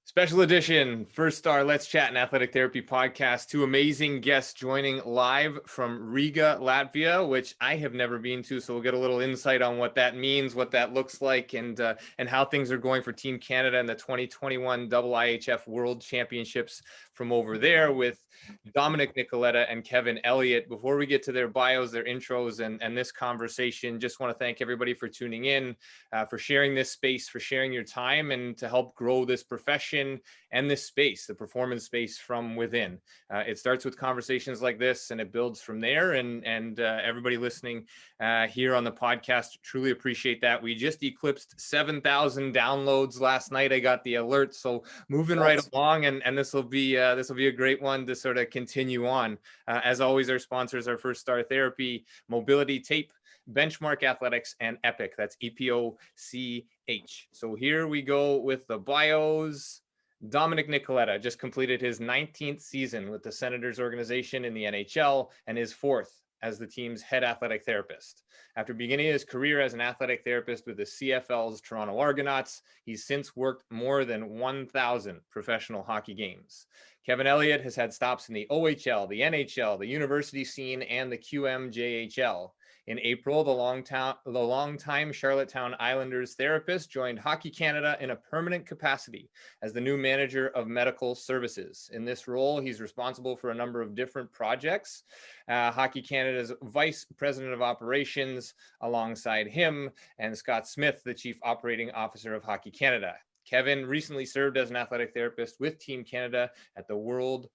Special edition, First Star Let's Chat and Athletic Therapy podcast. Two amazing guests joining live from Riga, Latvia, which I have never been to. So we'll get a little insight on what that means, what that looks like, and how things are going for Team Canada in the 2021 IIHF World Championships from over there with Domenic Nicoletta and Kevin Elliott. Before we get to their bios, their intros, and this conversation, just want to thank everybody for tuning in, for sharing this space, for sharing your time, and to help grow this profession and this space, the performance space from within. It starts with conversations like this and it builds from there. And everybody listening here on the podcast, truly appreciate that. We just eclipsed 7,000 downloads last night. I got the alert. So moving right along, and this will be a great one to sort of continue on. As always, our sponsors are First Star Therapy, Mobility Tape, Benchmark Athletics, and Epic. That's EPOCH. So here we go with the bios. Domenic Nicoletta just completed his 19th season with the Senators organization in the NHL and his fourth as the team's head athletic therapist. After beginning his career as an athletic therapist with the CFL's Toronto Argonauts, he's since worked more than 1,000 professional hockey games. Kevin Elliott has had stops in the OHL, the NHL, the university scene, and the QMJHL. In April, the long-time Charlottetown Islanders therapist joined Hockey Canada in a permanent capacity as the new manager of medical services. In this role, he's responsible for a number of different projects. Hockey Canada's vice president of operations alongside him, and Scott Smith, the chief operating officer of Hockey Canada. Kevin recently served as an athletic therapist with Team Canada at the World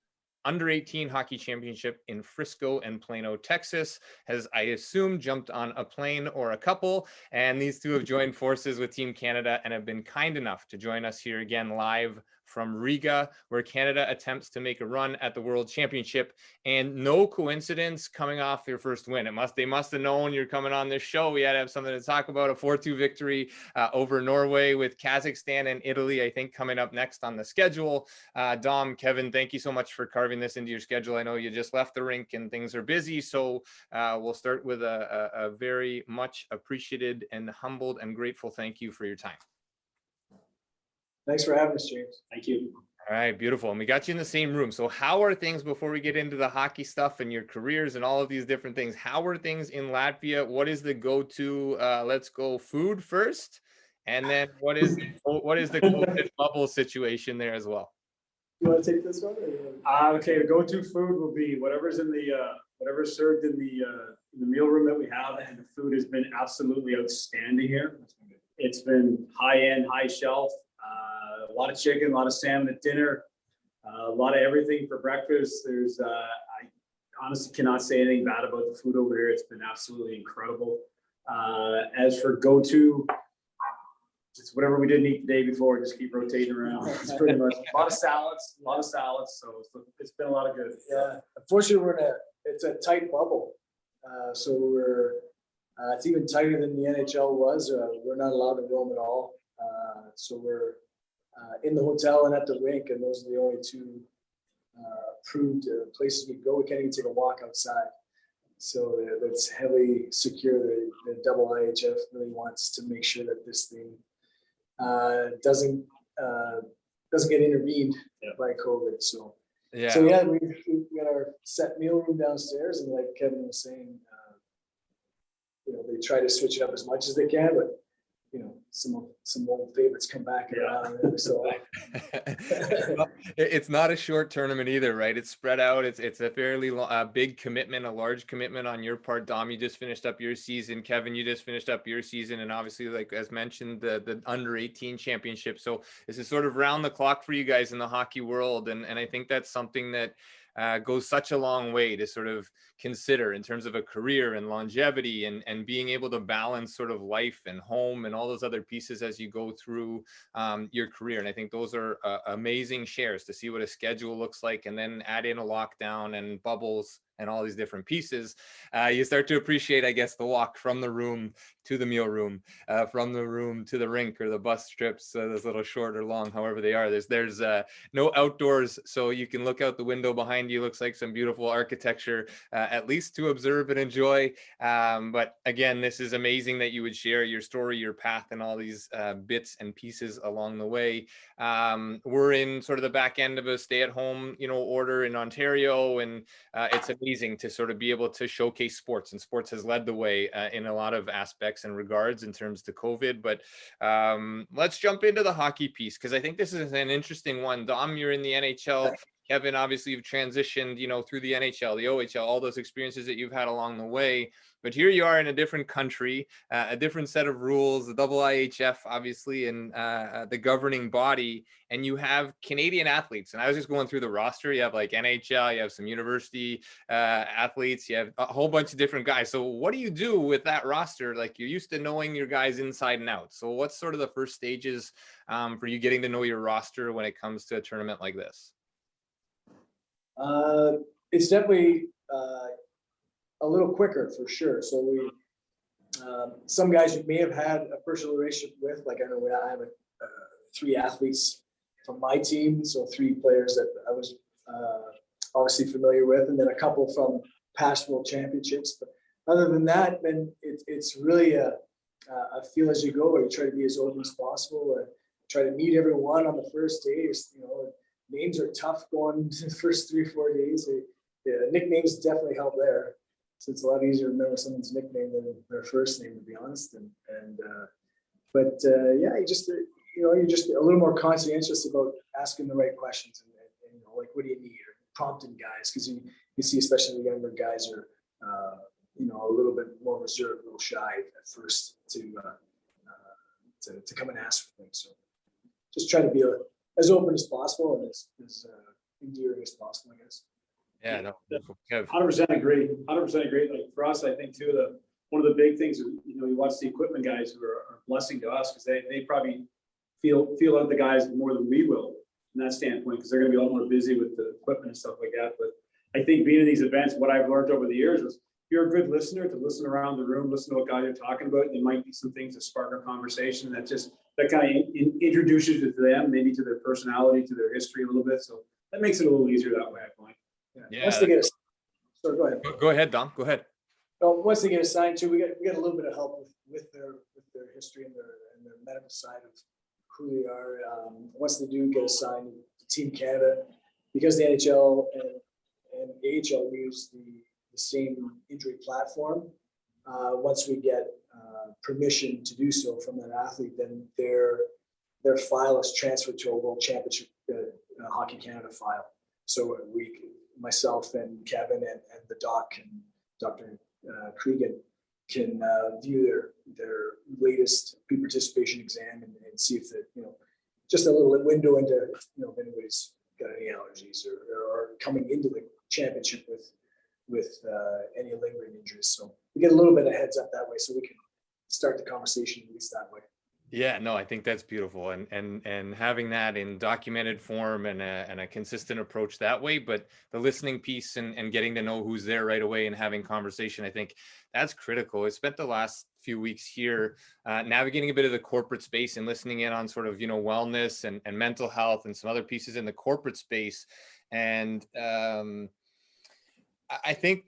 Under-18 Hockey Championship in Frisco and Plano, Texas, has, I assume, jumped on a plane or a couple. And these two have joined forces with Team Canada and have been kind enough to join us here again live from Riga, where Canada attempts to make a run at the World Championship. And no coincidence, coming off your first win. They must have known you're coming on this show. We had to have something to talk about. A 4-2 victory over Norway, with Kazakhstan and Italy, I think, coming up next on the schedule. Dom, Kevin, thank you so much for carving this into your schedule. I know you just left the rink and things are busy. So we'll start with a very much appreciated and humbled and grateful thank you for your time. Thanks for having us, James. Thank you. All right, beautiful. And we got you in the same room. So how are things, before we get into the hockey stuff and your careers and all of these different things, how are things in Latvia? What is the go-to, let's go food first? And then what is the COVID bubble situation there as well? You want to take this one? Okay, the go-to food will be whatever's in the whatever's served in the meal room that we have, and the food has been absolutely outstanding here. It's been high-end, high shelf. A lot of chicken, a lot of salmon at dinner, a lot of everything for breakfast. There's, I honestly cannot say anything bad about the food over here. It's been absolutely incredible. As for go-to, it's whatever we didn't eat the day before, just keep rotating around. It's pretty much a lot of salads. So it's been a lot of good. Yeah, unfortunately, it's a tight bubble. So we're, it's even tighter than the NHL was. We're not allowed to roam at all. So we're in the hotel and at the rink, and those are the only two approved places we go. We can't even take a walk outside. So that's heavily secure. The IIHF really wants to make sure that this thing doesn't get intervened by COVID. So we got our set meal room downstairs, and like Kevin was saying, they try to switch it up as much as they can, but some old favorites come back around. So it's not a short tournament either, right? It's spread out. It's a fairly big commitment, a large commitment on your part. Dom, you just finished up your season. Kevin, you just finished up your season, and obviously, like as mentioned, the under-18 championship. So this is sort of round the clock for you guys in the hockey world, and I think that's something that goes such a long way to sort of consider in terms of a career and longevity and being able to balance sort of life and home and all those other pieces as you go through your career. And I think those are amazing shares to see what a schedule looks like, and then add in a lockdown and bubbles and all these different pieces, you start to appreciate, I guess, the walk from the room to the meal room, from the room to the rink or the bus trips, those little short or long, however they are. There's no outdoors, so you can look out the window behind you. Looks like some beautiful architecture, at least to observe and enjoy. But again, this is amazing that you would share your story, your path, and all these bits and pieces along the way. We're in sort of the back end of a stay-at-home, order in Ontario, and it's amazing to sort of be able to showcase sports, and sports has led the way in a lot of aspects and regards in terms to COVID. But let's jump into the hockey piece, because I think this is an interesting one. Dom, you're in the NHL. Kevin, obviously you've transitioned, through the NHL, the OHL, all those experiences that you've had along the way. But here you are in a different country, a different set of rules, the IIHF, obviously, and the governing body, and you have Canadian athletes. And I was just going through the roster. You have like NHL, you have some university athletes, you have a whole bunch of different guys. So what do you do with that roster? Like, you're used to knowing your guys inside and out. So what's sort of the first stages for you getting to know your roster when it comes to a tournament like this? It's definitely a little quicker for sure. So we, some guys you may have had a personal relationship with, like I know I have 3 athletes from my team, so 3 players that I was obviously familiar with, and then a couple from past world championships. But other than that, then it's really a feel as you go, where you try to be as open as possible, and try to meet everyone on the first day. Names are tough going the first 3-4 days. Nicknames definitely help there. So it's a lot easier to remember someone's nickname than their first name, to be honest. You just you're just a little more conscientious about asking the right questions, and like, what do you need, or prompting guys, because you see, especially the younger guys are a little bit more reserved, a little shy at first to come and ask for things. So just try to be as open as possible and as endearing as possible, I guess. Yeah, no, 100% agree. 100% agree. Like, for us, I think too, one of the big things, you watch the equipment guys who are a blessing to us, because they probably feel out the guys more than we will from that standpoint, because they're going to be a lot more busy with the equipment and stuff like that. But I think being in these events, what I've learned over the years was, if you're a good listener, to listen around the room, listen to what guys are talking about. There might be some things that spark a conversation that kind of introduces you to them, maybe to their personality, to their history a little bit. So that makes it a little easier that way, I find. Yeah. Once they get go ahead. Go ahead, Dom. Go ahead. Once they get assigned to, we get a little bit of help with their history and their medical side of who they are. Once they do get assigned to Team Canada, because the NHL and AHL use the same injury platform. Once we get permission to do so from that athlete, then their file is transferred to a World Championship Hockey Canada file. So myself and Kevin and the doc and Dr. Cregan can view their latest pre-participation exam and see if just a little window into if anybody's got any allergies or coming into the championship with any lingering injuries. So we get a little bit of heads up that way, so we can start the conversation at least that way. Yeah, no, I think that's beautiful, and having that in documented form and a consistent approach that way. But the listening piece and getting to know who's there right away and having conversation, I think that's critical. I spent the last few weeks here navigating a bit of the corporate space and listening in on sort of wellness and mental health and some other pieces in the corporate space, and I think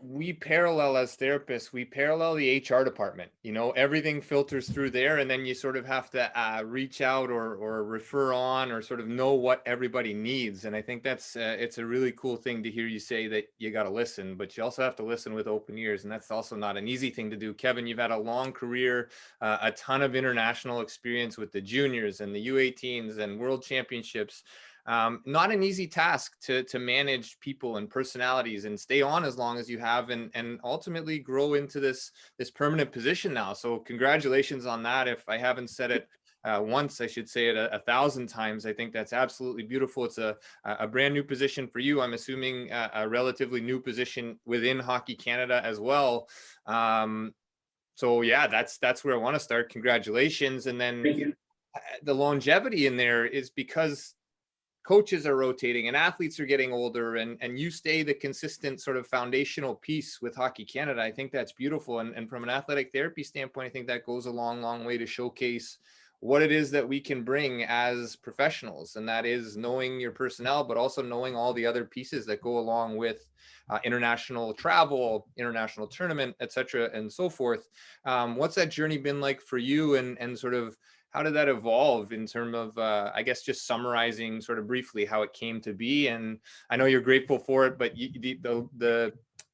we parallel, as therapists, we parallel the HR department. Everything filters through there, and then you sort of have to reach out or refer on or sort of know what everybody needs. And I think that's it's a really cool thing to hear you say, that you got to listen, but you also have to listen with open ears, and that's also not an easy thing to do. Kevin, you've had a long career, a ton of international experience with the juniors and the U18s and world championships. Not an easy task to manage people and personalities and stay on as long as you have, and ultimately grow into this permanent position now. So congratulations on that. If I haven't said it once, I should say it 1,000 times. I think that's absolutely beautiful. It's a brand new position for you. I'm assuming a relatively new position within Hockey Canada as well. So yeah, that's where I want to start. Congratulations. And then the longevity in there is because coaches are rotating and athletes are getting older, and you stay the consistent sort of foundational piece with Hockey Canada. I think that's beautiful. And from an athletic therapy standpoint, I think that goes a long, long way to showcase what it is that we can bring as professionals. And that is knowing your personnel, but also knowing all the other pieces that go along with international travel, international tournament, et cetera, and so forth. What's that journey been like for you, and sort of how did that evolve in terms of, I guess, just summarizing sort of briefly how it came to be? And I know you're grateful for it, but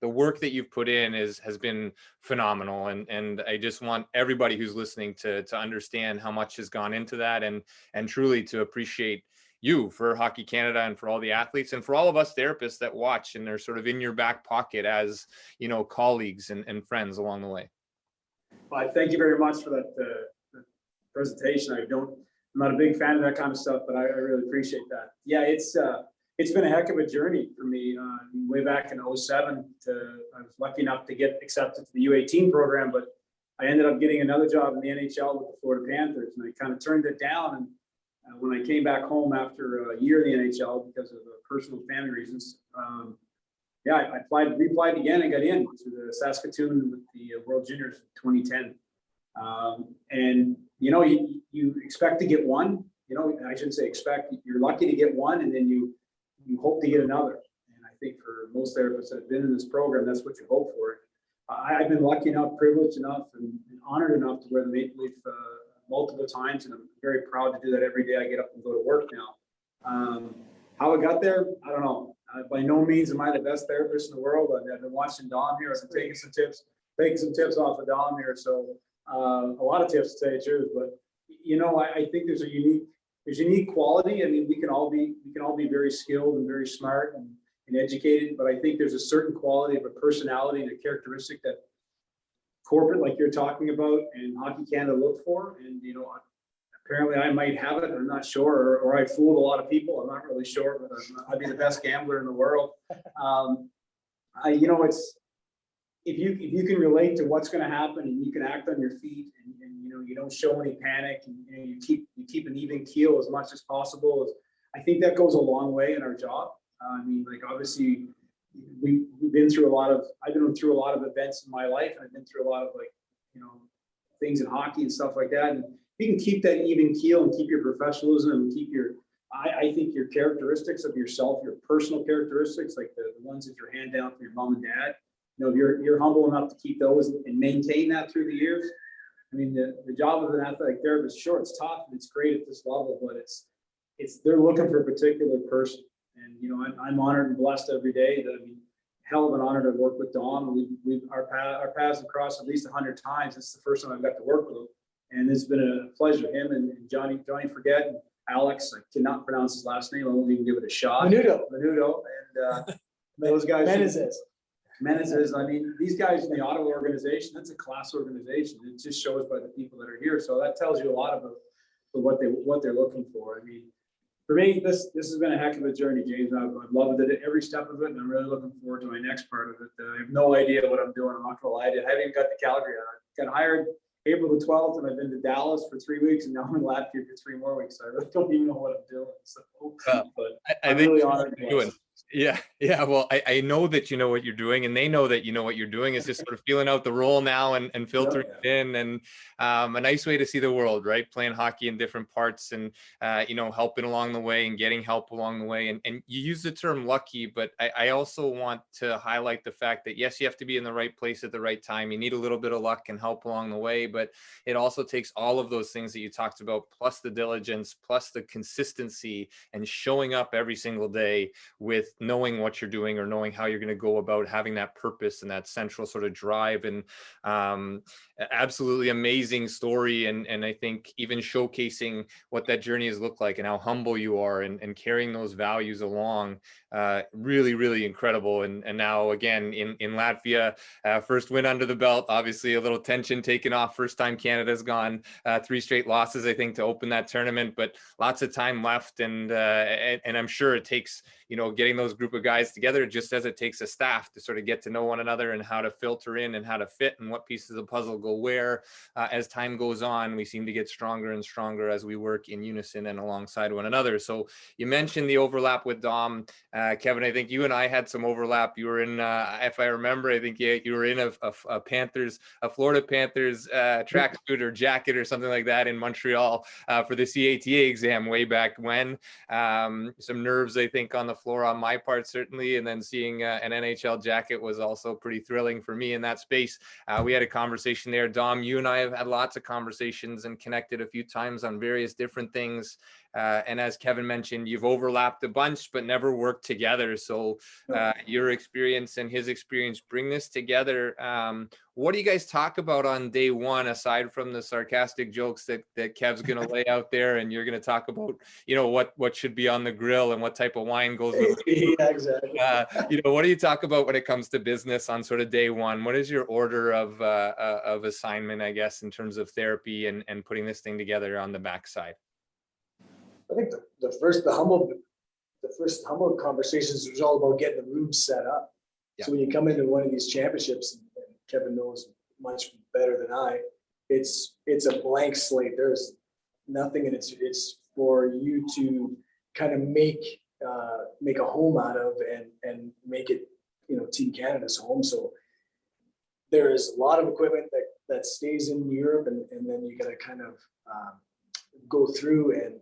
the work that you've put in has been phenomenal. And I just want everybody who's listening to understand how much has gone into that, and truly to appreciate you for Hockey Canada and for all the athletes and for all of us therapists that watch and they're sort of in your back pocket as, you know, colleagues and friends along the way. Well, thank you very much for that presentation. I'm not a big fan of that kind of stuff, but I really appreciate that. Yeah, it's been a heck of a journey for me. Way back in 2007, I was lucky enough to get accepted to the U18 program, but I ended up getting another job in the NHL with the Florida Panthers, and I kind of turned it down. And when I came back home after a year in the NHL because of personal family reasons, I reapplied again and got in to the Saskatoon with the World Juniors in 2010. And you know, you expect to get one. You know, I shouldn't say expect. You're lucky to get one, and then you hope to get another. And I think for most therapists that have been in this program, that's what you hope for. I've been lucky enough, privileged enough, and honored enough to wear the Maple Leaf multiple times, and I'm very proud to do that every day I get up and go to work now. How I got there, I don't know. By no means am I the best therapist in the world. I've been watching Dom here. I've been taking some tips off of Dom here. So a lot of tips, to tell you the truth. But you know, I think there's unique quality. I mean, we can all be very skilled and very smart and educated, but I think there's a certain quality of a personality and a characteristic that corporate, like you're talking about, and Hockey Canada look for. And you know, apparently I might have it. I'm not sure, or I fooled a lot of people. I'm not really sure, but I'd be the best gambler in the world. You know, it's if you can relate to what's going to happen and you can act on your feet, and you know, you don't show any panic, and you know, you keep an even keel as much as possible. I think that goes a long way in our job. I mean, like, obviously we've been through I've been through a lot of events in my life. I've been through a lot of, like, you know, things in hockey and stuff like that. And you can keep that even keel and keep your professionalism and keep I think your characteristics of yourself, your personal characteristics, like the ones that you're hand down from your mom and dad, you know, if you're humble enough to keep those and maintain that through the years. I mean, the job of an athletic therapist, sure, it's tough and it's great at this level, but they're looking for a particular person. And, you know, I'm honored and blessed every day. I mean, hell of an honor to work with Dom. Our paths have crossed at least 100 times. It's the first time I've got to work with him, and it's been a pleasure. Him and Johnny Forget, and Alex. I cannot pronounce his last name. I won't even give it a shot. Menudo, and those guys. Menezes. I mean, these guys in the Ottawa organization, that's a class organization. It just shows by the people that are here. So that tells you a lot about what they're looking for. I mean, for me, this has been a heck of a journey, James. I've loved it, every step of it, and I'm really looking forward to my next part of it. I have no idea what I'm doing. I'm not going to lie to you. I haven't even got to Calgary yet. I got hired April the 12th, and I've been to Dallas for 3 weeks, and now I'm in Latvia for 3 more weeks. So I really don't even know what I'm doing. So, but I'm really honored. Yeah. Well, I know that you know what you're doing, and they know that you know what you're doing. It's just sort of feeling out the role now and filtering it in, and a nice way to see the world, right? Playing hockey in different parts, and you know, helping along the way and getting help along the way. And you use the term lucky, but I also want to highlight the fact that yes, you have to be in the right place at the right time. You need a little bit of luck and help along the way, but it also takes all of those things that you talked about, plus the diligence, plus the consistency, and showing up every single day with knowing what you're doing, or knowing how you're going to go about having that purpose and that central sort of drive. And absolutely amazing story. And I think even showcasing what that journey has looked like and how humble you are, and carrying those values along, really, really incredible. And now again in Latvia, first win under the belt, obviously a little tension taken off. First time Canada's gone 3 straight losses, I think, to open that tournament, but lots of time left. And I'm sure it takes, getting those group of guys together, just as it takes a staff to sort of get to know one another and how to filter in and how to fit and what pieces of the puzzle go where. As time goes on, we seem to get stronger and stronger as we work in unison and alongside one another. So you mentioned the overlap with Dom. Kevin, I think you and I had some overlap. You were in, if I remember, I think you were in a Florida Panthers tracksuit or jacket or something like that in Montreal for the CATA exam way back when. Some nerves, I think, on the floor on my part, certainly. And then seeing an NHL jacket was also pretty thrilling for me in that space. We had a conversation there. Dom, you and I have had lots of conversations and connected a few times on various different things. And as Kevin mentioned, you've overlapped a bunch, but never worked together. So your experience and his experience bring this together. What do you guys talk about on day one, aside from the sarcastic jokes that Kev's going to lay out there, and you're going to talk about, what should be on the grill and what type of wine goes with it? Yeah, exactly. What do you talk about when it comes to business on sort of day one? What is your order of assignment, I guess, in terms of therapy and putting this thing together on the backside? I think the first humble conversations was all about getting the room set up. Yeah. So when you come into one of these championships, and Kevin knows much better than I, it's a blank slate. There's nothing, and it's for you to kind of make a home out of and make it, Team Canada's home. So there is a lot of equipment that stays in Europe, and then you got to kind of go through and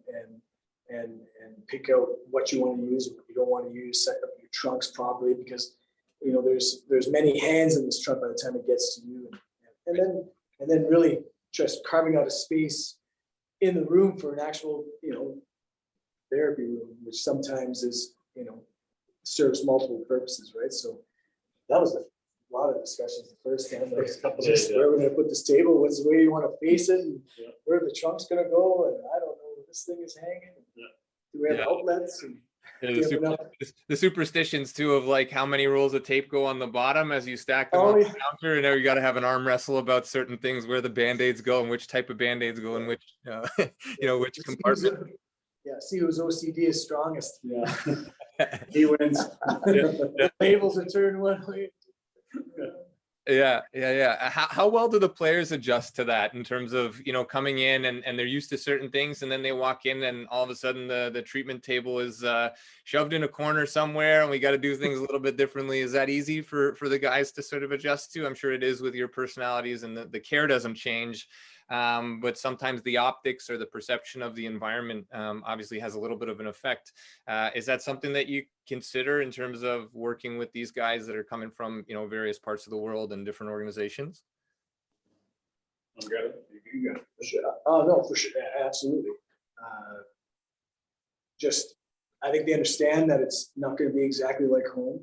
pick out what you want to use and what you don't want to use, set up your trunks properly, because there's many hands in this truck by the time it gets to you, and then really just carving out a space in the room for an actual therapy room, which sometimes is serves multiple purposes, right? So that was a lot of discussions the first time, like just where we're going to put this table, what's the way you want to face it, and where the trunk's going to go, and I don't know where this thing is hanging. Do we have outlets? And the superstitions too of like how many rolls of tape go on the bottom as you stack them on the counter, and now you got to have an arm wrestle about certain things, where the band-aids go and which type of band-aids go in which which compartment. See whose OCD is strongest. Yeah. He wins. The tables are turned one way. Yeah. How well do the players adjust to that in terms of, coming in and they're used to certain things, and then they walk in and all of a sudden the treatment table is shoved in a corner somewhere and we got to do things a little bit differently? Is that easy for the guys to sort of adjust to? I'm sure it is with your personalities, and the care doesn't change. But sometimes the optics or the perception of the environment obviously has a little bit of an effect. Is that something that you consider in terms of working with these guys that are coming from, various parts of the world and different organizations? You got it. For sure. Oh, no, for sure. Absolutely. I think they understand that it's not going to be exactly like home.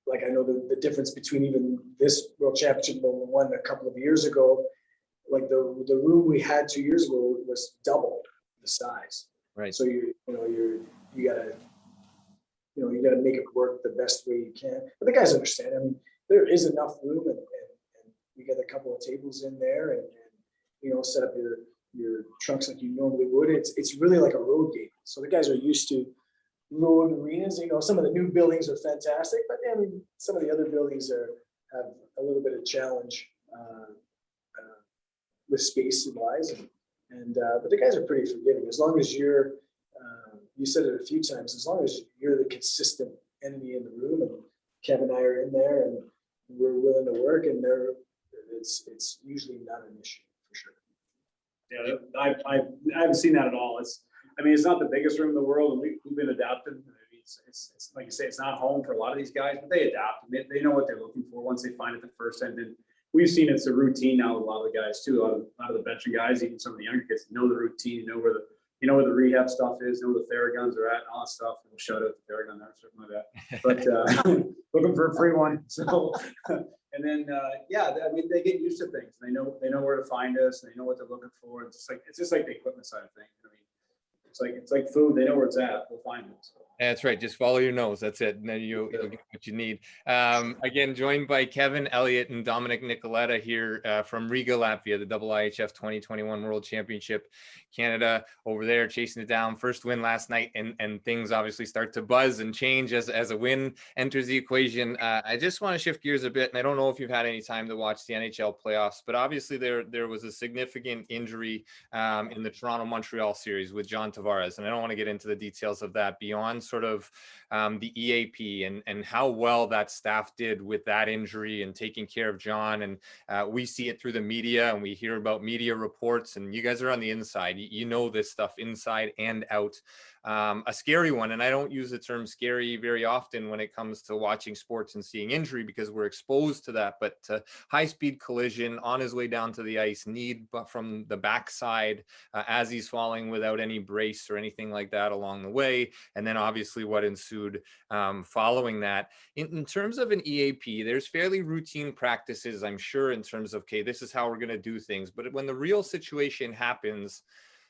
Like I know the difference between even this World Championship and the one a couple of years ago, like the room we had 2 years ago was double the size. Right. So you gotta make it work the best way you can. But the guys understand. I mean, there is enough room, and you get a couple of tables in there, and set up your trunks like you normally would. It's really like a road game. So the guys are used to road arenas. Some of the new buildings are fantastic, but I mean, some of the other buildings have a little bit of challenge with space wise, but the guys are pretty forgiving as long as you're. You said it a few times. As long as you're the consistent entity in the room, and Kevin and I are in there, and we're willing to work, and it's usually not an issue for sure. Yeah, I haven't seen that at all. It's not the biggest room in the world, and we've been adapted. It's like you say, it's not home for a lot of these guys, but they adapt. They know what they're looking for once they find it the first time. And we've seen it's a routine now with a lot of the guys too. A lot of the veteran guys, even some of the younger kids, know the routine, know where the rehab stuff is, know where the Theraguns are at, and all that stuff. We'll shout out the Theragun there, something like that. But looking for a free one. So, and then they get used to things. They know where to find us. They know what they're looking for. It's just like the equipment side of things. It's like food. They know where it's at. We'll find it. So. That's right. Just follow your nose. That's it. And then you'll get what you need. Again, joined by Kevin, Elliott, and Domenic Nicoletta here from Riga, Latvia, the IIHF 2021 World Championship. Canada over there chasing it down. First win last night, and things obviously start to buzz and change as a win enters the equation. I just want to shift gears a bit, and I don't know if you've had any time to watch the NHL playoffs, but obviously there was a significant injury in the Toronto-Montreal series with John Tavares, and I don't want to get into the details of that beyond sort of the EAP and how well that staff did with that injury and taking care of John. And we see it through the media, and we hear about media reports, and you guys are on the inside. You know this stuff inside and out. A scary one, and I don't use the term scary very often when it comes to watching sports and seeing injury because we're exposed to that, but high-speed collision on his way down to the ice, need from the backside as he's falling without any brace or anything like that along the way, and then obviously what ensued following that. In terms of an EAP, there's fairly routine practices, I'm sure, in terms of, okay, this is how we're going to do things, but when the real situation happens,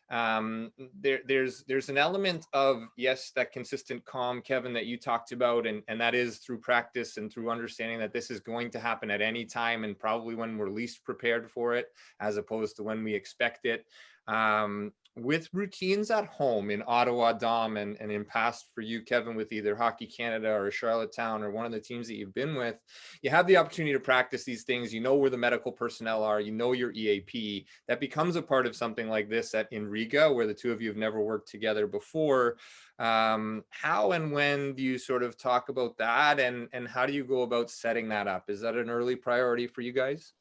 there's an element of, yes, that consistent calm, Kevin, that you talked about, and that is through practice and through understanding that this is going to happen at any time and probably when we're least prepared for it as opposed to when we expect it. With routines at home in Ottawa, Dom, and in past for you, Kevin, with either Hockey Canada or Charlottetown or one of the teams that you've been with, you have the opportunity to practice these things. You know where the medical personnel are. You know your EAP. That becomes a part of something like this in Riga, where the two of you have never worked together before. How and when do you sort of talk about that, and how do you go about setting that up? Is that an early priority for you guys?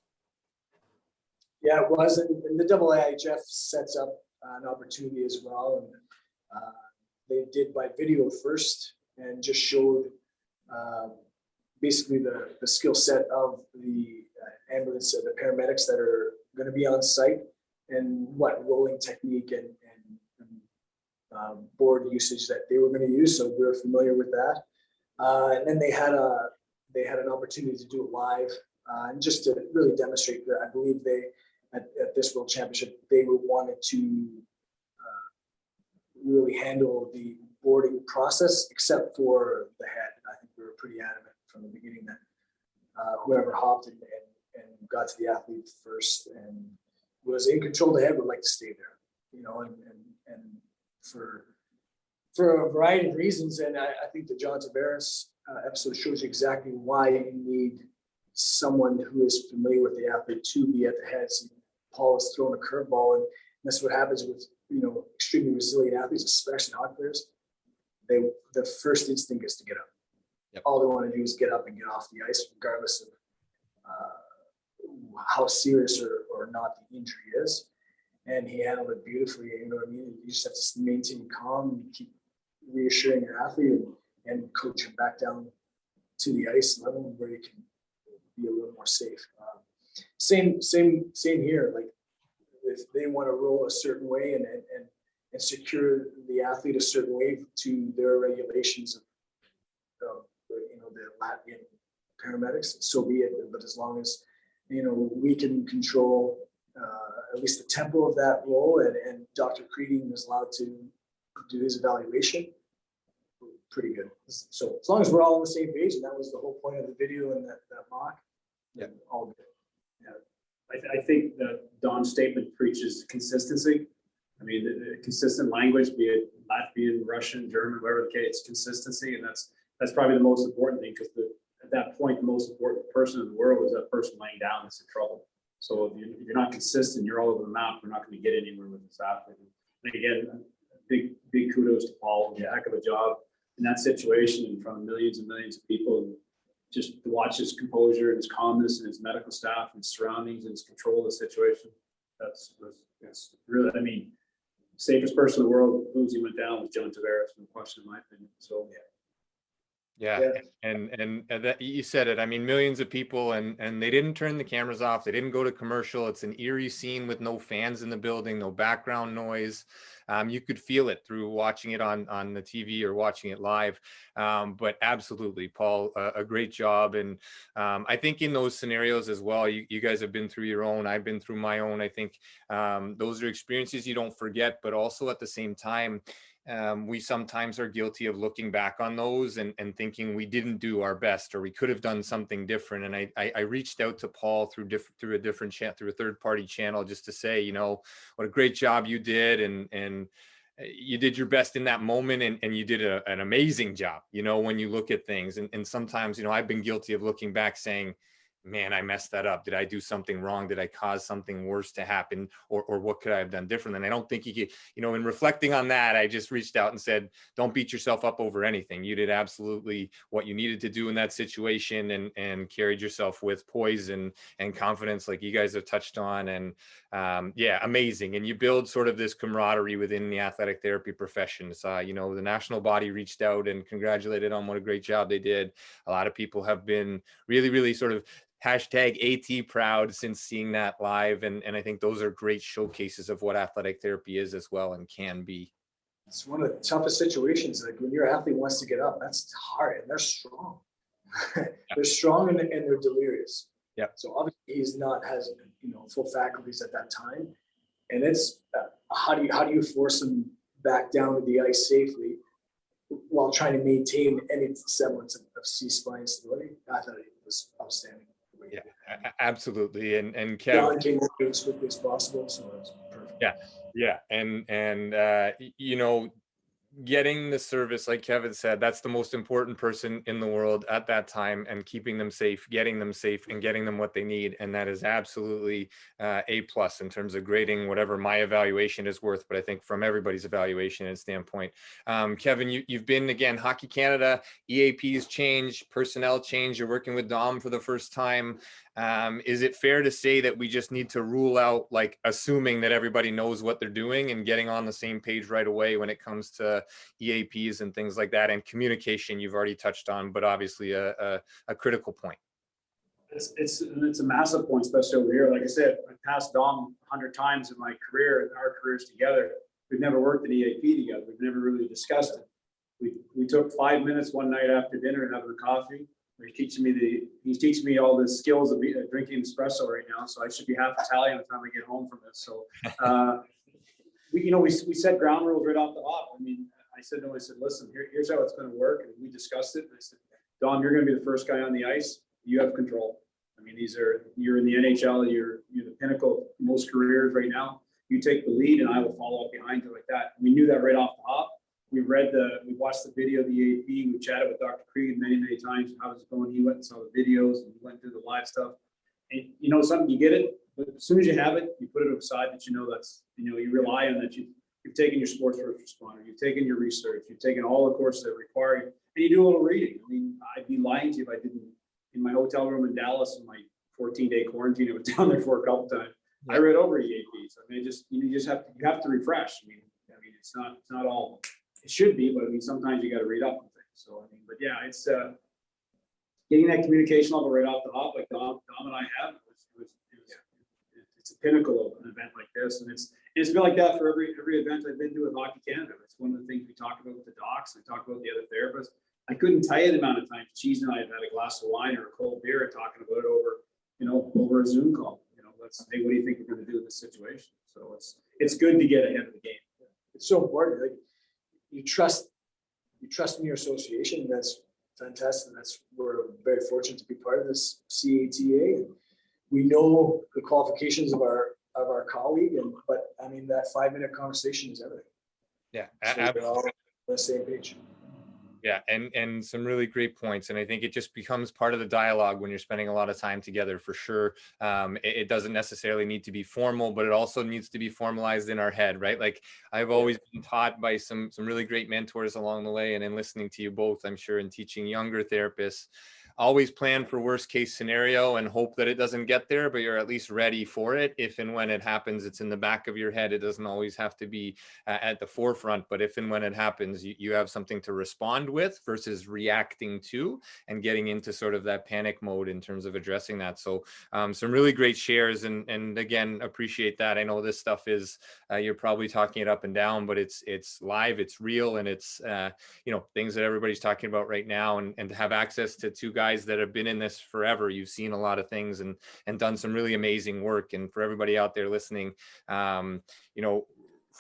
Yeah, it was, and the IIHF sets up an opportunity as well, and they did by video first and just showed basically the skill set of the ambulance, the paramedics that are going to be on site, and what rolling technique and board usage that they were going to use. So we were familiar with that, and then they had an opportunity to do it live, and just to really demonstrate that. I believe at this World Championship, they wanted to really handle the boarding process, except for the head. I think we were pretty adamant from the beginning that whoever hopped and got to the athlete first and was in control of the head would like to stay there, and for a variety of reasons. And I think the John Tavares episode shows you exactly why you need someone who is familiar with the athlete to be at the head. So Paul is throwing a curveball, and that's what happens with extremely resilient athletes, especially hockey players. The first instinct is to get up. Yep. All they want to do is get up and get off the ice, regardless of how serious or not the injury is. And he handled it beautifully. You know what I mean? You just have to maintain calm, keep reassuring your athlete, and coach him back down to the ice level where you can be a little more safe. Same here. Like, if they want to roll a certain way and secure the athlete a certain way to their regulations of the Latvian paramedics, so be it. But as long as we can control at least the tempo of that roll, and Dr. Creeding was allowed to do his evaluation, pretty good. So as long as we're all on the same page, and that was the whole point of the video and that mock, yeah, all good. I think that Don's statement preaches consistency. I mean, the consistent language, be it Latvian, Russian, German, whatever the case, consistency, and that's probably the most important thing, because at that point, the most important person in the world is that person laying down that's in trouble. So if you're not consistent, you're all over the map. We're not going to get anywhere with this athlete. And again, big kudos to Paul. He did a heck of a job in that situation in front of millions and millions of people. And just to watch his composure and his calmness and his medical staff and his surroundings and his control of the situation. That's really, I mean, safest person in the world, as he went down, was John Tavares, no question in my opinion. So yeah. And that, you said it. I mean, millions of people, and they didn't turn the cameras off. They didn't go to commercial. It's an eerie scene with no fans in the building, no background noise. You could feel it through watching it on the TV or watching it live. But absolutely, Paul, a great job. And I think in those scenarios as well, you guys have been through your own. I've been through my own. I think those are experiences you don't forget, but also at the same time, we sometimes are guilty of looking back on those and thinking we didn't do our best or we could have done something different. And I reached out to Paul through a third party channel just to say, you know, what a great job you did, and you did your best in that moment, and you did an amazing job, you know, when you look at things. And sometimes, you know, I've been guilty of looking back saying, man, I messed that up. Did I do something wrong? Did I cause something worse to happen? Or what could I have done different? And I don't think you could, you know, in reflecting on that, I just reached out and said, don't beat yourself up over anything. You did absolutely what you needed to do in that situation, and carried yourself with poise and confidence, like you guys have touched on. And yeah, amazing. And you build sort of this camaraderie within the athletic therapy profession. You know, the national body reached out and congratulated on what a great job they did. A lot of people have been really, really sort of hashtag AT proud since seeing that live. And I think those are great showcases of what athletic therapy is as well, and can be. It's one of the toughest situations. Like when your athlete wants to get up, that's hard, and they're strong. They're strong and they're delirious. Yeah. So obviously he's not has, you know, full faculties at that time, and it's how do you force him back down to the ice safely while trying to maintain any semblance of C-spine stability? I thought it was outstanding. Yeah, absolutely. And Kev, John came over as quickly as possible, so it was perfect. yeah, and you know, getting the service, like Kevin said, that's the most important person in the world at that time, and keeping them safe, getting them safe, and getting them what they need. And that is absolutely A+ in terms of grading whatever my evaluation is worth, but I think from everybody's evaluation and standpoint. Kevin, you've been, again, Hockey Canada, EAPs change, personnel change, you're working with Dom for the first time. Is it fair to say that we just need to rule out, like, assuming that everybody knows what they're doing and getting on the same page right away when it comes to EAPs and things like that? And communication, you've already touched on, but obviously a critical point. It's a massive point, especially over here. Like I said, I passed Dom 100 times in my career, and our careers together. We've never worked at EAP together. We've never really discussed it. We took 5 minutes one night after dinner and having a coffee. He's teaching me all the skills of drinking espresso right now. So I should be half Italian by the time I get home from this. So we set ground rules right off the hop. I mean, I said to him, listen, here's how it's going to work. And we discussed it. And I said, Dom, you're going to be the first guy on the ice. You have control. I mean, you're in the NHL. You're the pinnacle of most careers right now. You take the lead, and I will follow up behind you like that. We knew that right off the hop. We watched the video of the EAP. We chatted with Dr. Creed many, many times. How was it going? He went and saw the videos, and we went through the live stuff. And you know something, you get it, but as soon as you have it, you put it aside that you rely on that. You've taken your sports first responder, you've taken your research, you've taken all the courses that require you, and you do a little reading. I mean, I'd be lying to you if I didn't. In my hotel room in Dallas, in my 14-day quarantine, I was down there for a couple times. I read over EAPs. I mean, you have to refresh. I mean, it's not all it should be, but I mean, sometimes you got to read up on things. So I mean, but yeah, it's getting that communication level right off the hop, like Dom and I have. It's a pinnacle of an event like this, and it's been like that for every event I've been to with Hockey Canada. It's one of the things we talk about with the docs. We talk about the other therapists. I couldn't tell you the amount of times Cheese and I have had a glass of wine or a cold beer and talking about it over a Zoom call. Hey, what do you think we're going to do in this situation? So it's good to get ahead of the game. It's so important. Like you trust in your association. That's fantastic. We're very fortunate to be part of this CATA. And we know the qualifications of our colleague, but I mean that 5-minute conversation is everything. Yeah, so we're all on the same page. Yeah, and some really great points. And I think it just becomes part of the dialogue when you're spending a lot of time together, for sure. It doesn't necessarily need to be formal, but it also needs to be formalized in our head, right? Like I've always been taught by some really great mentors along the way, and in listening to you both, I'm sure, in teaching younger therapists, always plan for worst case scenario and hope that it doesn't get there, but you're at least ready for it. If and when it happens, it's in the back of your head. It doesn't always have to be at the forefront, but if and when it happens, you have something to respond with versus reacting to and getting into sort of that panic mode in terms of addressing that. So some really great shares, and again, appreciate that. I know this stuff is, you're probably talking it up and down, but it's live, it's real, and it's, things that everybody's talking about right now, and to have access to two guys that have been in this forever. You've seen a lot of things and done some really amazing work. And for everybody out there listening,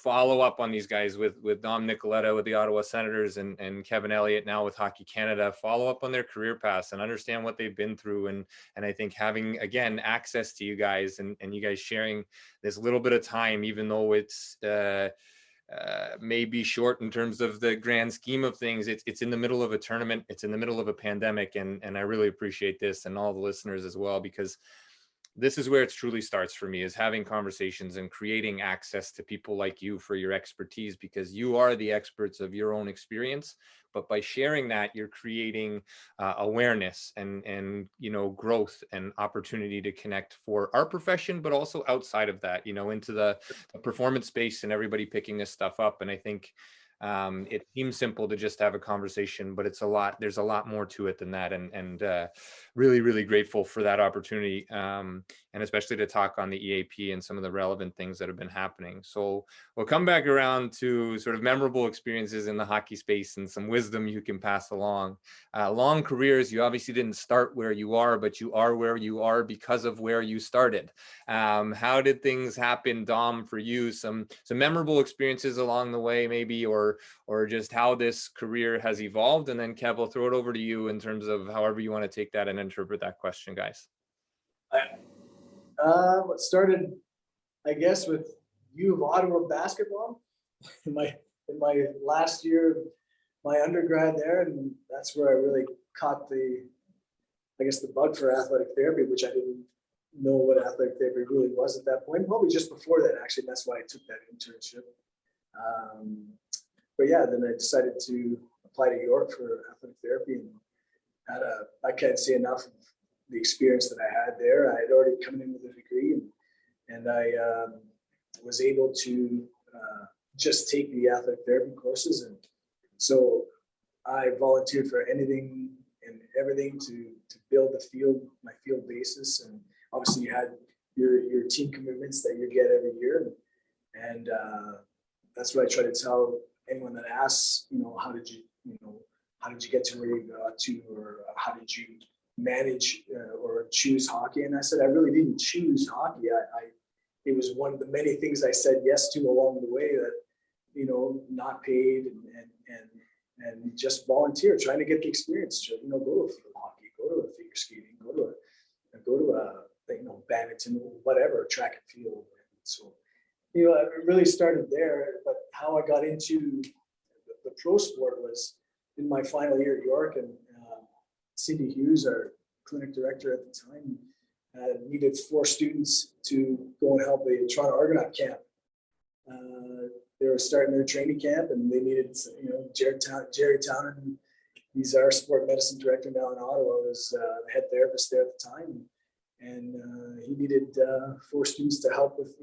follow up on these guys with Dom Nicoletta with the Ottawa Senators and Kevin Elliott now with Hockey Canada, follow up on their career paths and understand what they've been through. And I think having, again, access to you guys and you guys sharing this little bit of time, even though it's may be short in terms of the grand scheme of things, it's in the middle of a tournament, it's in the middle of a pandemic. And I really appreciate this and all the listeners as well, because this is where it truly starts for me, is having conversations and creating access to people like you for your expertise, because you are the experts of your own experience. But by sharing that, you're creating awareness and growth and opportunity to connect for our profession, but also outside of that, into the performance space and everybody picking this stuff up. And I think it seems simple to just have a conversation, but there's a lot more to it than that. And really, really grateful for that opportunity. And especially to talk on the EAP and some of the relevant things that have been happening. So we'll come back around to sort of memorable experiences in the hockey space and some wisdom you can pass along. Long careers, you obviously didn't start where you are, but you are where you are because of where you started. How did things happen, Dom, for you? Some memorable experiences along the way, maybe, or just how this career has evolved. And then Kev, I'll throw it over to you in terms of however you want to take that and interpret that question, guys. What started, I guess, with U of Ottawa basketball in my last year of my undergrad there, and that's where I really caught the bug for athletic therapy, which I didn't know what athletic therapy really was at that point. Probably just before that, actually. That's why I took that internship. But yeah, then I decided to apply to York for athletic therapy, and I can't say enough of the experience that I had there. I had already come in with a degree, and I was able to just take the athletic therapy courses. And so I volunteered for anything and everything to build my field basis. And obviously you had your team commitments that you get every year. And that's what I try to tell anyone that asks, how did you get to where you got to, or how did you manage or choose hockey? And I said, I really didn't choose hockey. It was one of the many things I said yes to along the way, that, not paid and just volunteer, trying to get the experience, go to field hockey, go to a figure skating, go to a badminton, whatever, track and field. And so, it really started there. But how I got into the pro sport was in my final year at York, and Cindy Hughes, our clinic director at the time, needed 4 students to go and help the Toronto Argonaut camp. They were starting their training camp, and they needed, Jerry Townend, he's our sport medicine director now in Ottawa, was the head therapist there at the time. And he needed 4 students to help with,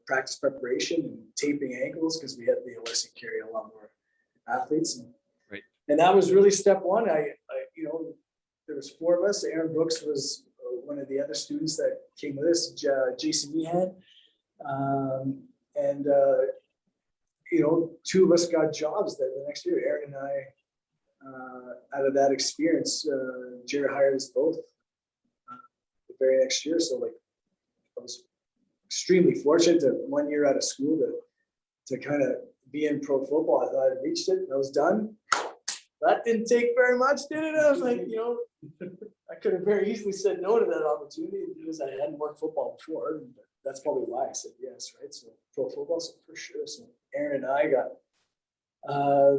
practice preparation and taping ankles, because we had the OSC carry a lot more athletes. And that was really step one. There was 4 of us. Aaron Brooks was one of the other students that came with us, Jason Meehan. And 2 of us got jobs there the next year. Aaron and I, out of that experience, Jerry hired us both the very next year. So I was extremely fortunate to 1 year out of school to kind of be in pro football. I thought I reached it. I was done. That didn't take very much, did it? I was like, I could have very easily said no to that opportunity because I hadn't worked football before. But that's probably why I said yes, right? So pro football, so for sure. So Aaron and I got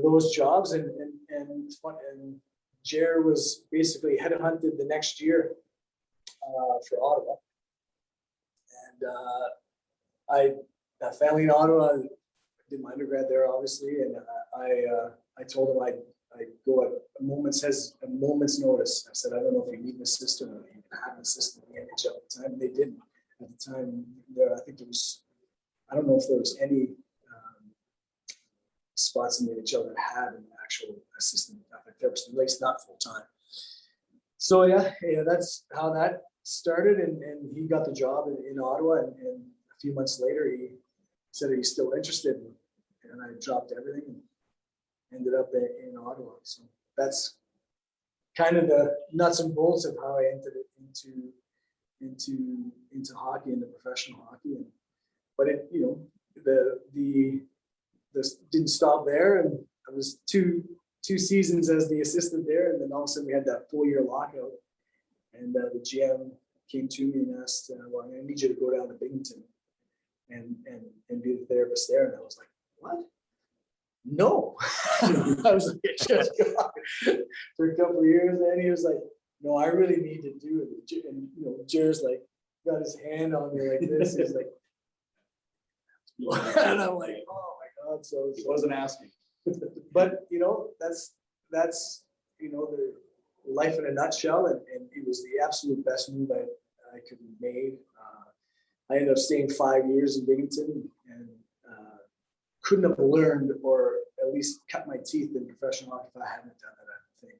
those jobs, and it's fun. And Jer was basically headhunted the next year for Ottawa, and I have family in Ottawa. I did my undergrad there, obviously, and I told him I'd go at a moment's notice. I said, I don't know if you need an assistant or you have an assistant in the NHL at the time. And they didn't. At the time, I think there was, I don't know if there was any spots in the NHL that had an actual assistant therapist, at least not full time. So yeah, that's how that started. And he got the job in Ottawa. And a few months later, he said he's still interested. And I dropped everything and ended up in Ottawa. So that's kind of the nuts and bolts of how I entered it into hockey, into professional hockey. But it, this didn't stop there, and I was two seasons as the assistant there, and then all of a sudden we had that 4-year lockout, and the GM came to me and asked, well, I need you to go down to Binghamton and be the therapist there. And I was like, what? No. I was like, just for a couple of years. And he was like, no, I really need to do it. And Jer's like, got his hand on me like this. He's like, and I'm like, oh my God. So He wasn't asking. but that's the life in a nutshell, and it was the absolute best move I could have made. I ended up staying 5 years in Binghamton, and couldn't have learned or at least cut my teeth in professional hockey if I hadn't done that. I think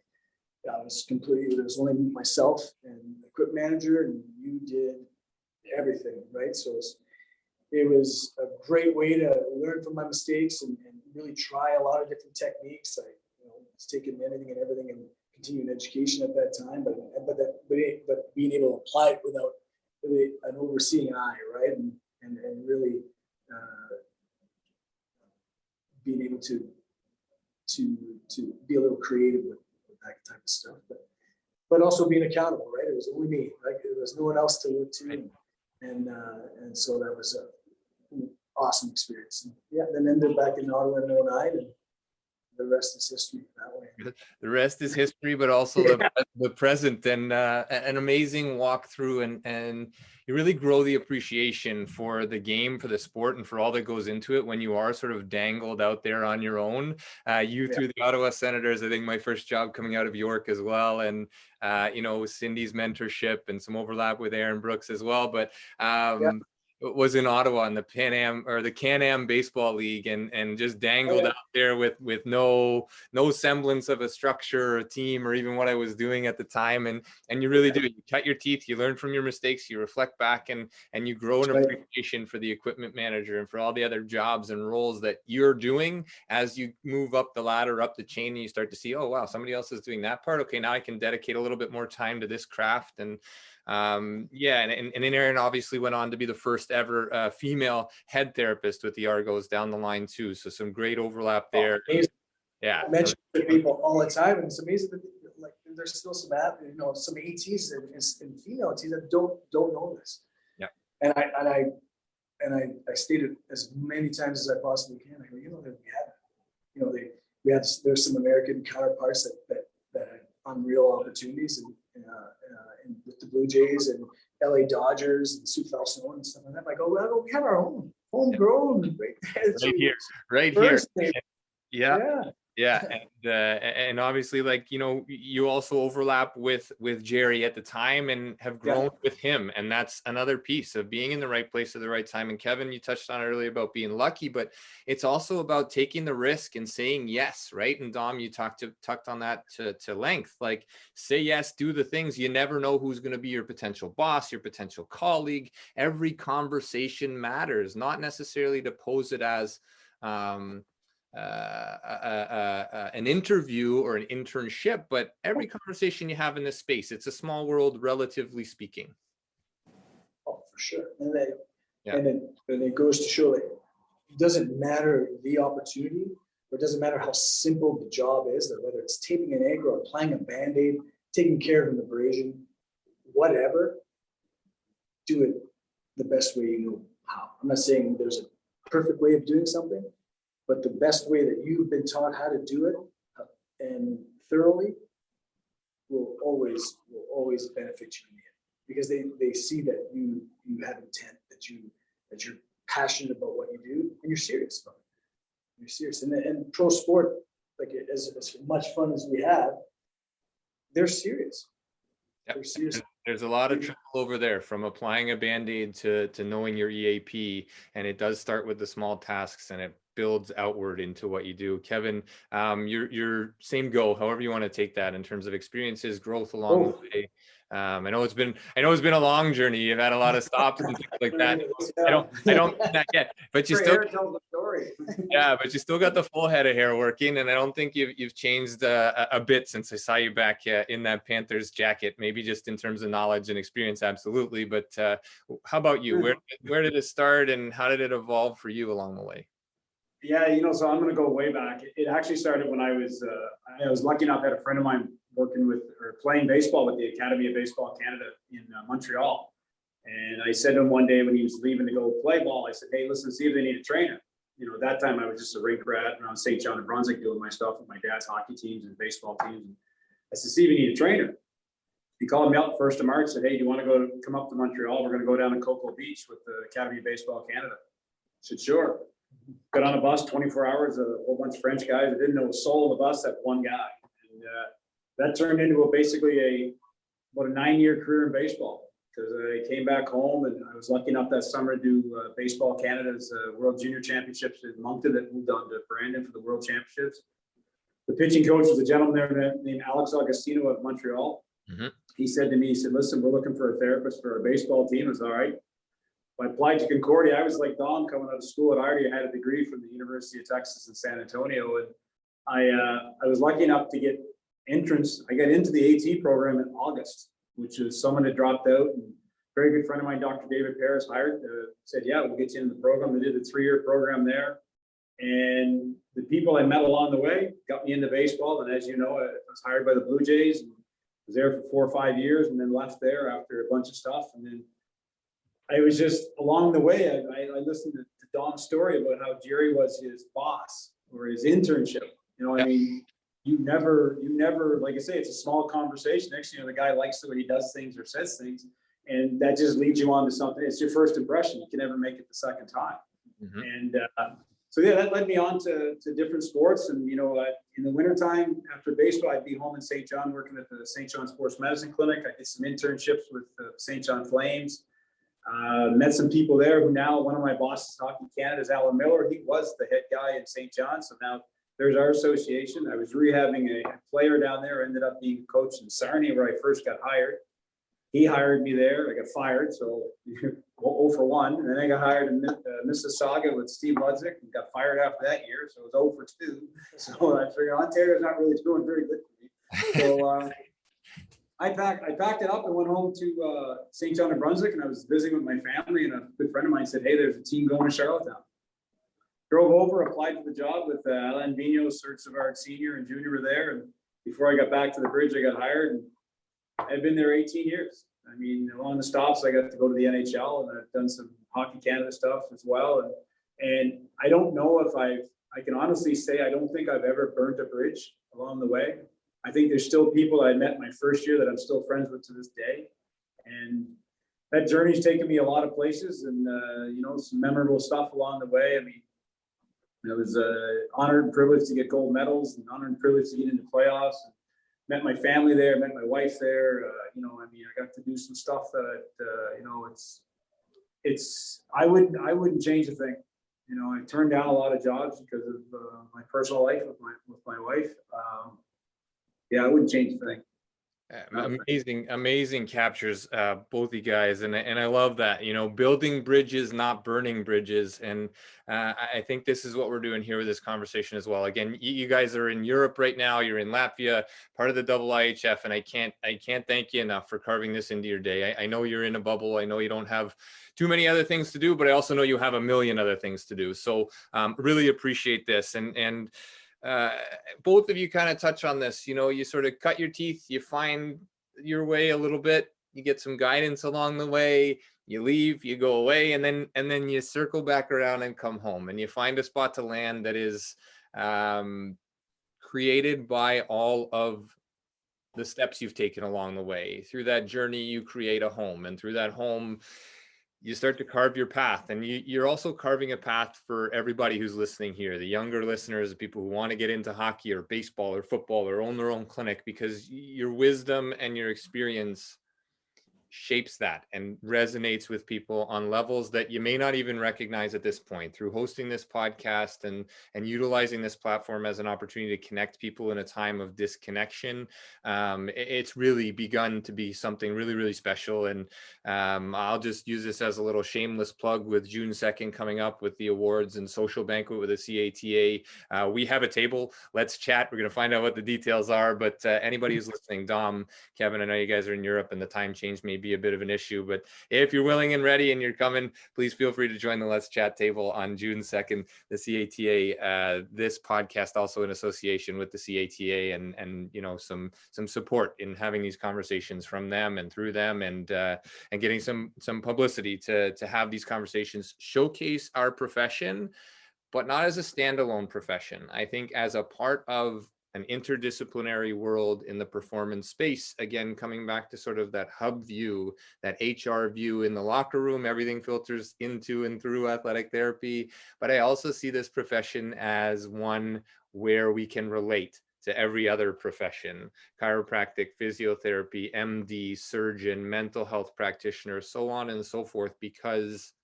I was completely. There was only myself and the equipment manager, and you did everything, right? So it was a great way to learn from my mistakes and really try a lot of different techniques. I was taking anything and everything and continuing education at that time, but being able to apply it without really an overseeing eye, right? And really being able to be a little creative with that type of stuff, but also being accountable, right? It was only me, like there was no one else to look to, and so that was an awesome experience. And then ended back in Ottawa in 09, and the rest is history that way. The rest is history, but also the present, and an amazing walkthrough, and you really grow the appreciation for the game, for the sport, and for all that goes into it when you are sort of dangled out there on your own. Through the Ottawa Senators, I think my first job coming out of York as well, and Cindy's mentorship and some overlap with Aaron Brooks as well, but it was in Ottawa in the Can-Am Baseball League, and just dangled out there with no semblance of a structure or a team or even what I was doing at the time. And you really do. You cut your teeth, you learn from your mistakes, you reflect back, and you grow an appreciation for the equipment manager and for all the other jobs and roles that you're doing as you move up the ladder, up the chain, and you start to see, oh wow, somebody else is doing that part. Okay, now I can dedicate a little bit more time to this craft. And and Erin obviously went on to be the first ever female head therapist with the Argos down the line too. So some great overlap there. I mention to people all the time, and it's amazing that like there's still some some ATs and female ATs that don't know this. Yeah. And I stated as many times as I possibly can. I go, that we have there's some American counterparts that have unreal opportunities and with the Blue Jays and LA Dodgers and Sioux Falls and stuff like that. I go, well, we have our own homegrown right here. Yeah. And obviously, like, you also overlap with Jerry at the time and have grown with him. And that's another piece of being in the right place at the right time. And Kevin, you touched on earlier about being lucky, but it's also about taking the risk and saying yes, right? And Dom, you tucked on that to length, like say yes, do the things. You never know who's going to be your potential boss, your potential colleague. Every conversation matters, not necessarily to pose it as, an interview or an internship, but every conversation you have in this space, it's a small world, relatively speaking. Oh, for sure. And it goes to show that it doesn't matter the opportunity, or it doesn't matter how simple the job is, that whether it's taping an egg or applying a Band-Aid, taking care of an abrasion, whatever, do it the best way you know how. I'm not saying there's a perfect way of doing something, but the best way that you've been taught how to do it and thoroughly will always benefit you in the end, because they see that you have intent, that you're passionate about what you do, and you're serious about it. You're serious. And pro sport, like as much fun as we have, they're serious. Yep. They're serious. There's a lot of trouble over there, from applying a Band-Aid to knowing your EAP, and it does start with the small tasks, and it builds outward into what you do. Kevin, your same go, however you want to take that in terms of experiences, growth along the way. I know it's been a long journey. You've had a lot of stops and things like that. I don't mean that yet, but you still tell the story. yeah, but you still got the full head of hair working, and I don't think you've changed a bit since I saw you back in that Panthers jacket. Maybe just in terms of knowledge and experience, absolutely. But how about you? Where did it start, and how did it evolve for you along the way? Yeah, so I'm going to go way back. It actually started when I was lucky enough. I had a friend of mine working with or playing baseball with the Academy of Baseball Canada in Montreal. And I said to him one day when he was leaving to go play ball, I said, hey, listen, see if they need a trainer. At that time I was just a rink rat around St. John and Brunswick doing my stuff with my dad's hockey teams and baseball teams. And I said, see if you need a trainer. He called me up 1st of March, said, hey, do you want to come up to Montreal? We're going to go down to Cocoa Beach with the Academy of Baseball Canada. I said, sure. Got on a bus, 24 hours, a whole bunch of French guys. I didn't know a soul of the bus except one guy. And that turned into about a 9-year career in baseball. Because I came back home and I was lucky enough that summer to do Baseball Canada's World Junior Championships in Moncton that moved on to Brandon for the World Championships. The pitching coach was a gentleman there named Alex Augustino of Montreal. Mm-hmm. He said to me, listen, we're looking for a therapist for our baseball team. I was all right. I applied to Concordia. I was like Dom coming out of school. I already had a degree from the University of Texas in San Antonio. And I was lucky enough to get entrance. I got into the AT program in August, which is someone that dropped out. And a very good friend of mine, Dr. David Paris, said, yeah, we'll get you in the program. They did a 3-year program there. And the people I met along the way got me into baseball. And as you know, I was hired by the Blue Jays and was there for 4 or 5 years and then left there after a bunch of stuff. And then I was just along the way, I listened to Dom's story about how Jerry was his boss or his internship. I mean, you never, like I say, it's a small conversation. Next thing you know, the guy likes the way he does things or says things, and that just leads you on to something. It's your first impression. You can never make it the second time. Mm-hmm. And so, yeah, that led me on to different sports. And, in the wintertime after baseball, I'd be home in St. John working at the St. John Sports Medicine Clinic. I did some internships with the St. John Flames. Met some people there who now, one of my bosses, Hockey Canada, is Alan Miller. He was the head guy in St. John. So now there's our association. I was rehabbing a player down there, ended up being coached in Sarnia where I first got hired. He hired me there. I got fired, so 0 for 1. And then I got hired in Mississauga with Steve Ludzik and got fired after that year. So it was 0 for 2. So I figured Ontario's not really doing very good for me. So I packed it up and went home to St. John and Brunswick, and I was visiting with my family, and a good friend of mine said, hey, there's a team going to Charlottetown. Drove over, applied for the job with Alain Vigneault, Search Savard Senior and Junior were there. And before I got back to the bridge, I got hired, and I've been there 18 years. I mean, along the stops, I got to go to the NHL, and I've done some Hockey Canada stuff as well. And I don't know if I can honestly say, I don't think I've ever burnt a bridge along the way. I think there's still people I met my first year that I'm still friends with to this day. And that journey's taken me a lot of places and, some memorable stuff along the way. I mean, I was honored and privileged to get gold medals and honored and privileged to get into playoffs. And met my family there, met my wife there. I got to do some stuff that, I wouldn't change a thing. I turned down a lot of jobs because of my personal life with my wife. I wouldn't change a thing. Amazing captures, both you guys, and I love that. Building bridges, not burning bridges, and I think this is what we're doing here with this conversation as well. Again, you guys are in Europe right now. You're in Latvia, part of the IIHF, and I can't thank you enough for carving this into your day. I know you're in a bubble. I know you don't have too many other things to do, but I also know you have a million other things to do. So really appreciate this, and both of you kind of touch on this. You sort of cut your teeth, you find your way a little bit, you get some guidance along the way, you leave, you go away, and then you circle back around and come home, and you find a spot to land that is created by all of the steps you've taken along the way. Through that journey, you create a home, and through that home, you start to carve your path. And you're also carving a path for everybody who's listening here, the younger listeners, the people who want to get into hockey or baseball or football or own their own clinic, because your wisdom and your experience shapes that and resonates with people on levels that you may not even recognize at this point. Through hosting this podcast and utilizing this platform as an opportunity to connect people in a time of disconnection, it's really begun to be something really, really special. And I'll just use this as a little shameless plug with June 2nd coming up with the awards and social banquet with the CATA. We have a table. Let's chat. We're going to find out what the details are. But anybody who's listening, Dom, Kevin, I know you guys are in Europe and the time change may be a bit of an issue, but if you're willing and ready and you're coming, please feel free to join the Let's Chat table on June 2nd, the CATA. This podcast also in association with the CATA and you know, some support in having these conversations from them and through them, and getting some publicity to have these conversations showcase our profession, but not as a standalone profession. I think as a part of an interdisciplinary world in the performance space, again, coming back to sort of that hub view, that HR view in the locker room, everything filters into and through athletic therapy. But I also see this profession as one where we can relate to every other profession: chiropractic, physiotherapy, MD, surgeon, mental health practitioner, so on and so forth, because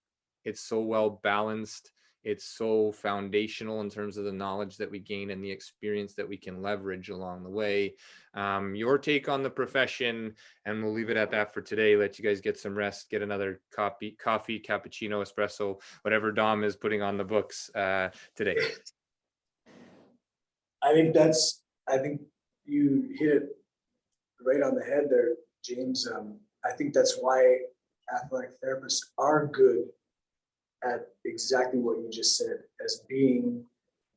it's so well balanced. It's so foundational in terms of the knowledge that we gain and the experience that we can leverage along the way. Your take on the profession, and we'll leave it at that for today. Let you guys get some rest, get another coffee, cappuccino, espresso, whatever Dom is putting on the books today. I think you hit it right on the head there, James. I think that's why athletic therapists are good at exactly what you just said, as being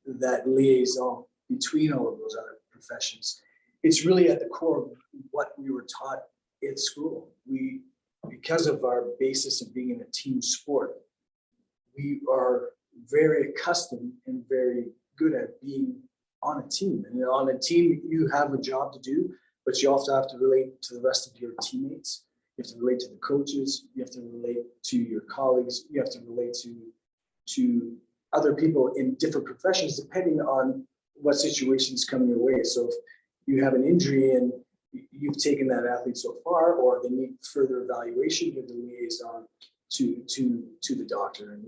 that liaison between all of those other professions. It's really at the core of what we were taught at school. Because of our basis of being in a team sport, we are very accustomed and very good at being on a team. And on a team, you have a job to do, but you also have to relate to the rest of your teammates. You have to relate to the coaches. You have to relate to your colleagues. You have to relate to other people in different professions, depending on what situation is coming your way. So if you have an injury and you've taken that athlete so far, or they need further evaluation, you're the liaison to the doctor. And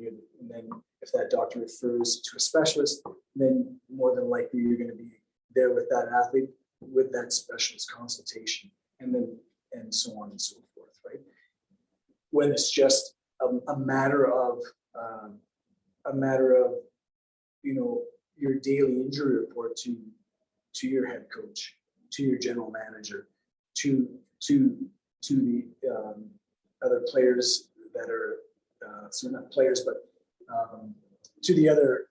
then if that doctor refers to a specialist, then more than likely you're going to be there with that athlete with that specialist consultation, and so on and so forth, right? When it's just a matter of you know, your daily injury report to your head coach, to your general manager, to the other players that are so not players, but to the other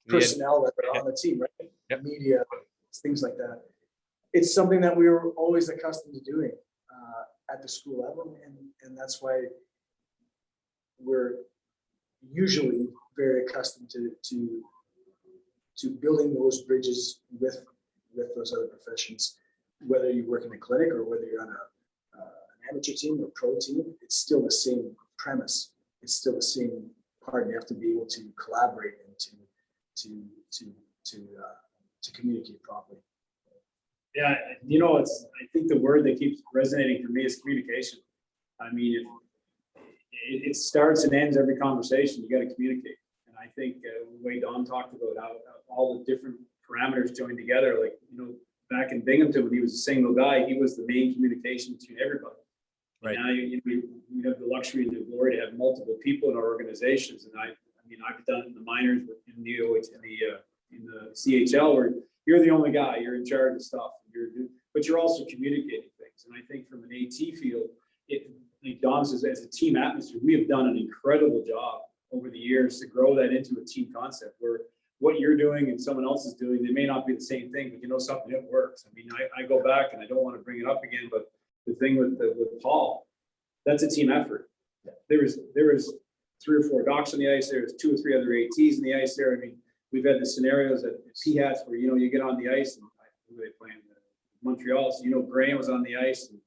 personnel that are on the team, right? Yep. Media, things like that. It's something that we were always accustomed to doing at the school level, and that's why we're usually very accustomed to building those bridges with those other professions. Whether you work in a clinic or whether you're on an amateur team or pro team, it's still the same premise. It's still the same part. You have to be able to collaborate and to communicate properly. Yeah, you know, I think the word that keeps resonating for me is communication. I mean, it starts and ends every conversation. You got to communicate. And I think the way Don talked about how all the different parameters joined together, like, you know, back in Binghamton when he was a single guy, he was the main communication between everybody. Right. And now we have the luxury and the glory to have multiple people in our organizations. And I mean, I've done it in the minors, in the CHL, where you're the only guy, you're in charge of stuff, but you're also communicating things. And I think from an AT field, like Don says, as a team atmosphere, we have done an incredible job over the years to grow that into a team concept where what you're doing and someone else is doing, they may not be the same thing, but you know something that works. I mean, I go back and I don't want to bring it up again, but the thing with Paul, that's a team effort. There was 3 or 4 docs on the ice. There was 2 or 3 other ATs in the ice there. I mean, we've had the scenarios at PHATs where, you know, you get on the ice and who were they playing? Montreal. So, you know, Graham was on the ice and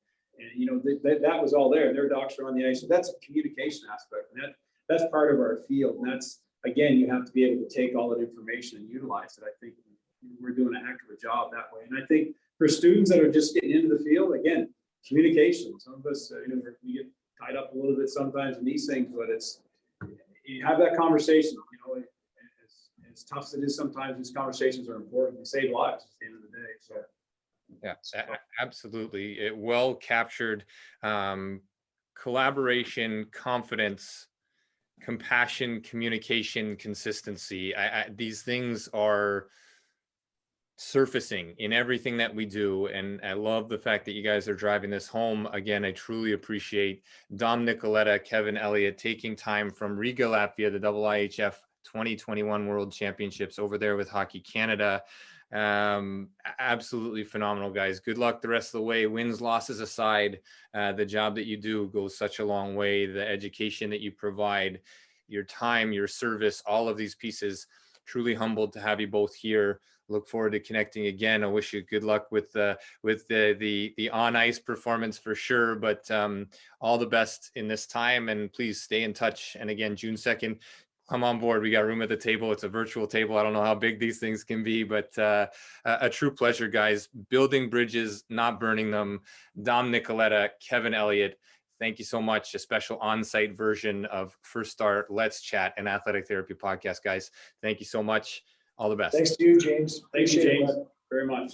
you know, that was all there. Their docs were on the ice. So that's a communication aspect. And that's part of our field. And that's, again, you have to be able to take all that information and utilize it. I think we're doing a heck of a job that way. And I think for students that are just getting into the field, again, communication. Some of us, we get tied up a little bit sometimes in these things, but you have that conversation, as tough as it is sometimes, these conversations are important. They save lives at the end of the day. So yeah, absolutely. It well captured. Collaboration, confidence, compassion, communication, consistency. These things are surfacing in everything that we do. And I love the fact that you guys are driving this home. Again, I truly appreciate Domenic Nicoletta, Kevin Elliott taking time from Riga, Latvia, the IIHF 2021 World Championships over there with Hockey Canada. Absolutely phenomenal, guys. Good luck the rest of the way. Wins, losses aside, the job that you do goes such a long way. The education that you provide, your time, your service, all of these pieces. Truly humbled to have you both here. Look forward to connecting again. I wish you good luck with the on ice performance for sure, but all the best in this time, and please stay in touch. And again, June 2nd, come on board. We got room at the table. It's a virtual table. I don't know how big these things can be, but a true pleasure, guys. Building bridges, not burning them. Dom Nicoletta, Kevin Elliott, thank you so much. A special on-site version of First Star Let's Chat, an athletic therapy podcast, guys. Thank you so much. All the best. Thanks to you, James. Thank you, Appreciate it, James, bud. very much.